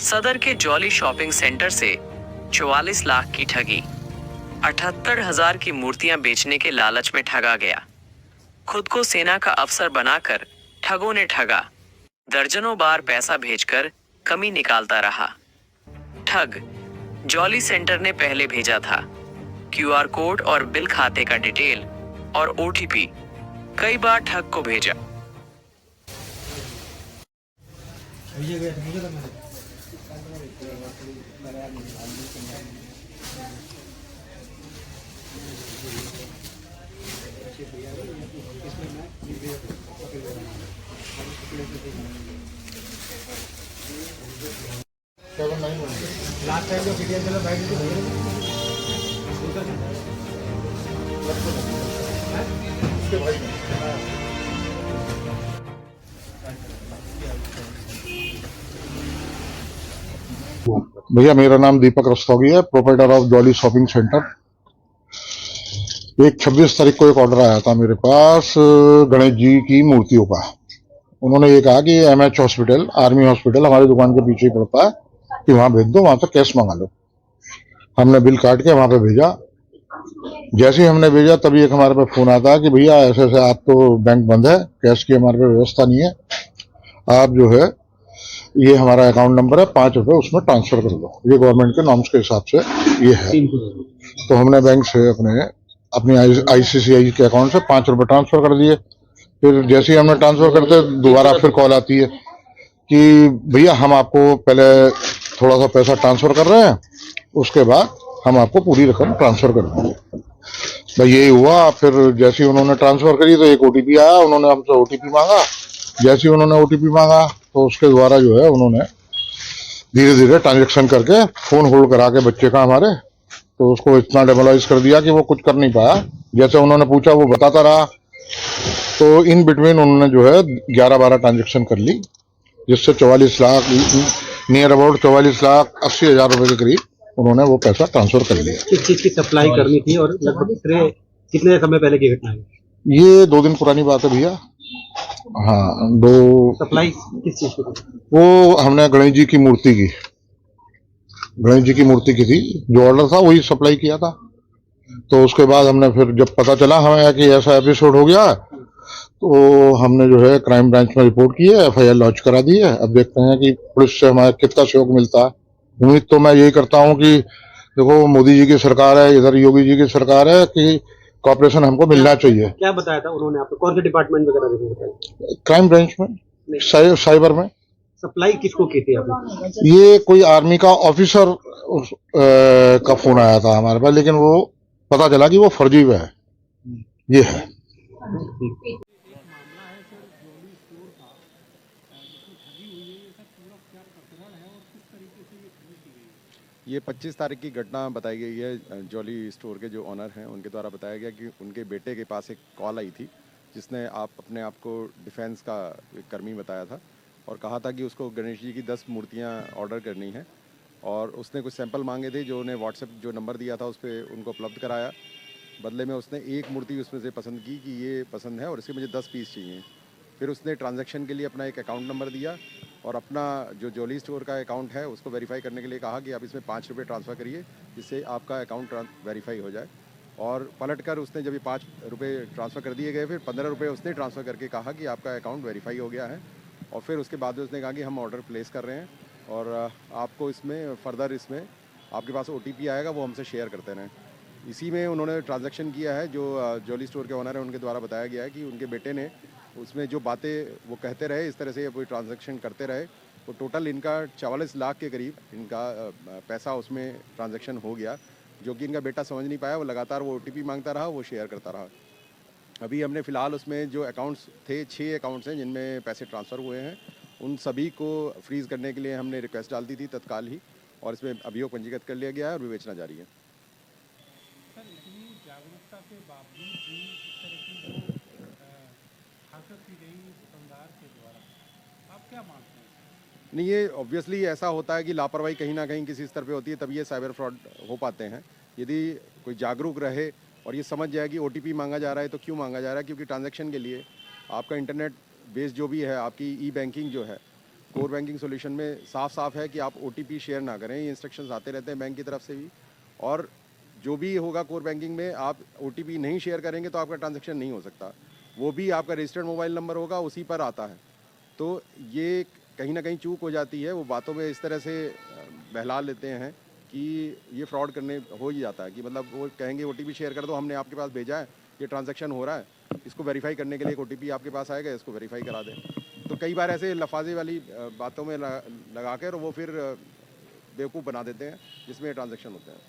सदर के jolly shopping centre से 44 लाख की ठगी। 78,000 की मूर्तियां बेचने के लालच में ठगा गया। खुद को सेना का अफसर बनाकर ठगों ने ठगा। दर्जनों बार पैसा भेजकर कमी निकालता रहा। ठग। जॉली सेंटर ने पहले भेजा था क्यूआर कोड और बिल खाते का डिटेल और ओटीपी। कई बार ठग को भेजा। लास्ट टाइम जो वीडियो चला भाई जी उसके भाई भैया मेरा नाम दीपक रस्तोगी है, proprietor of jolly shopping centre. एक 26 तारीख को एक ऑर्डर आया था मेरे पास गणेश जी की मूर्तियों का। उन्होंने ये कहा कि एमएच हॉस्पिटल, आर्मी हॉस्पिटल हमारी दुकान के पीछे ही पड़ता है, कि वहां भेज दो, वहां से कैश मंगा लो। हमने बिल काट के वहां पे भेजा। जैसे ही हमने भेजा तभी एक हमारे पे फोन आता है कि भैया ऐसे ऐसे आज तो बैंक बंद है, कैश की हमारे पे व्यवस्था नहीं है, आप जो है ये हमारा अकाउंट नंबर है, 5 रुपए उसमें ट्रांसफर कर दो। ये गवर्नमेंट के नॉर्म्स के हिसाब से ये है। तो हमने बैंक से अपनी आईसीसीआई के अकाउंट से 5 रुपए ट्रांसफर कर दिए। फिर जैसे ही हमने ट्रांसफर करते दोबारा फिर कॉल आती है कि भैया हम आपको पहले थोड़ा सा पैसा ट्रांसफर कर रहे हैं, उसके बाद हम आपको पूरी रकम ट्रांसफर कर देंगे। भाई यही हुआ। फिर जैसे ही उन्होंने ट्रांसफर करी तो एक ओटीपी आया, उन्होंने हमसे ओटीपी मांगा। जैसे ही उन्होंने ओटीपी मांगा तो उसके द्वारा जो है उन्होंने धीरे धीरे ट्रांजेक्शन करके फोन होल्ड करा के बच्चे का हमारे, तो उसको इतना डेमोलाइज कर दिया कि वो कुछ कर नहीं पाया। जैसे उन्होंने पूछा वो बताता रहा। तो इन बिटवीन उन्होंने जो है 11-12 ट्रांजेक्शन कर ली, जिससे 44 लाख, नियर अबाउट 44,80,000 रुपए के करीब उन्होंने वो पैसा ट्रांसफर कर लिया। किस चीज की सप्लाई करनी थी और लगभग कितने समय पहले की घटना है? ये 2 दिन पुरानी बात है भैया। हाँ, 2। सप्लाई किस चीज की थी? वो हमने गणेश जी की मूर्ति की थी। जो ऑर्डर था वही सप्लाई किया था। तो उसके बाद हमने फिर जब पता चला हमें कि ऐसा एपिसोड हो गया, तो हमने जो है क्राइम ब्रांच में रिपोर्ट की है, एफआईआर लॉन्च करा दी है। अब देखते हैं कि पुलिस से हमारा कितना सहयोग मिलता है। उम्मीद तो मैं यही करता हूं कि देखो मोदी जी की सरकार है, इधर योगी जी की सरकार है, कि कॉपरेशन हमको मिलना चाहिए। क्या बताया था उन्होंने आपको? कौन से डिपार्टमेंट वगैरह में बताया? क्राइम ब्रांच में, साइबर में। सप्लाई किसको की थी आपने? ये कोई आर्मी का ऑफिसर का फोन आया था हमारे पास, लेकिन वो पता चला कि वो फर्जी है। ये है। ये 25 तारीख की घटना बताई गई है। जॉली स्टोर के जो ऑनर हैं उनके द्वारा बताया गया कि उनके बेटे के पास एक कॉल आई थी, जिसने अपने आप को डिफेंस का एक कर्मी बताया था और कहा था कि उसको गणेश जी की 10 मूर्तियां ऑर्डर करनी है, और उसने कुछ सैंपल मांगे थे जो उन्हें व्हाट्सएप जो नंबर दिया था उस पर उनको उपलब्ध कराया। बदले में उसने एक मूर्ति उसमें से पसंद की कि ये पसंद है और इसके मुझे 10 पीस चाहिए। फिर उसने ट्रांजैक्शन के लिए अपना एक अकाउंट नंबर दिया और अपना जो जॉली स्टोर का अकाउंट है उसको वेरीफाई करने के लिए कहा कि आप इसमें 5 रुपये ट्रांसफ़र करिए, जिससे आपका अकाउंट वेरीफाई हो जाए। और पलटकर उसने जब ये 5 रुपये ट्रांसफ़र कर दिए गए, फिर 15 रुपये उसने ट्रांसफ़र करके कहा कि आपका अकाउंट वेरीफाई हो गया है। और फिर उसके बाद उसने कहा कि हम ऑर्डर प्लेस कर रहे हैं और आपको इसमें फर्दर इसमें आपके पास OTP आएगा, वो हमसे शेयर करते रहें। इसी में उन्होंने ट्रांजैक्शन किया है। जो जॉली स्टोर के ओनर हैं उनके द्वारा बताया गया है कि उनके बेटे ने उसमें जो बातें वो कहते रहे, इस तरह से कोई ट्रांजैक्शन करते रहे, तो टोटल इनका 44 लाख के करीब इनका पैसा उसमें ट्रांजैक्शन हो गया, जो कि इनका बेटा समझ नहीं पाया। वो लगातार वो OTP मांगता रहा, वो शेयर करता रहा। अभी हमने फ़िलहाल उसमें जो अकाउंट्स थे, 6 अकाउंट्स हैं जिनमें पैसे ट्रांसफ़र हुए हैं, उन सभी को फ्रीज़ करने के लिए हमने रिक्वेस्ट डाल दी थी तत्काल ही, और इसमें अभियोग पंजीकृत कर लिया गया है और विवेचना जारी है। सर, इतनी जागरूकता के बावजूद भी इस तरह की जो हरकत की गई दुकानदार के द्वारा, आप क्या मानते हैं? नहीं, ये ऑब्वियसली ऐसा होता है कि लापरवाही कहीं ना कहीं किसी स्तर पे होती है, तब ये साइबर फ्रॉड हो पाते हैं। यदि कोई जागरूक रहे और ये समझ जाए कि OTP मांगा जा रहा है तो क्यों मांगा जा रहा है, क्योंकि ट्रांजैक्शन के लिए आपका इंटरनेट बेस जो भी है, आपकी ई बैंकिंग जो है, कोर बैंकिंग सॉल्यूशन में साफ साफ है कि आप OTP शेयर ना करें। ये इंस्ट्रक्शंस आते रहते हैं बैंक की तरफ से भी, और जो भी होगा कोर बैंकिंग में आप OTP नहीं शेयर करेंगे तो आपका ट्रांजैक्शन नहीं हो सकता। वो भी आपका रजिस्टर्ड मोबाइल नंबर होगा, उसी पर आता है। तो ये कहीं ना कहीं चूक हो जाती है, वो बातों में इस तरह से बहला लेते हैं कि ये फ्रॉड करने हो ही जाता है कि मतलब वो कहेंगे OTP शेयर कर दो, हमने आपके पास भेजा है, ये ट्रांजैक्शन हो रहा है, इसको वेरीफाई करने के लिए एक OTP आपके पास आएगा, इसको वेरीफाई करा दें। तो कई बार ऐसे लफाजे वाली बातों में लगा कर वो फिर बेवकूफ़ बना देते हैं जिसमें ट्रांजैक्शन होते हैं।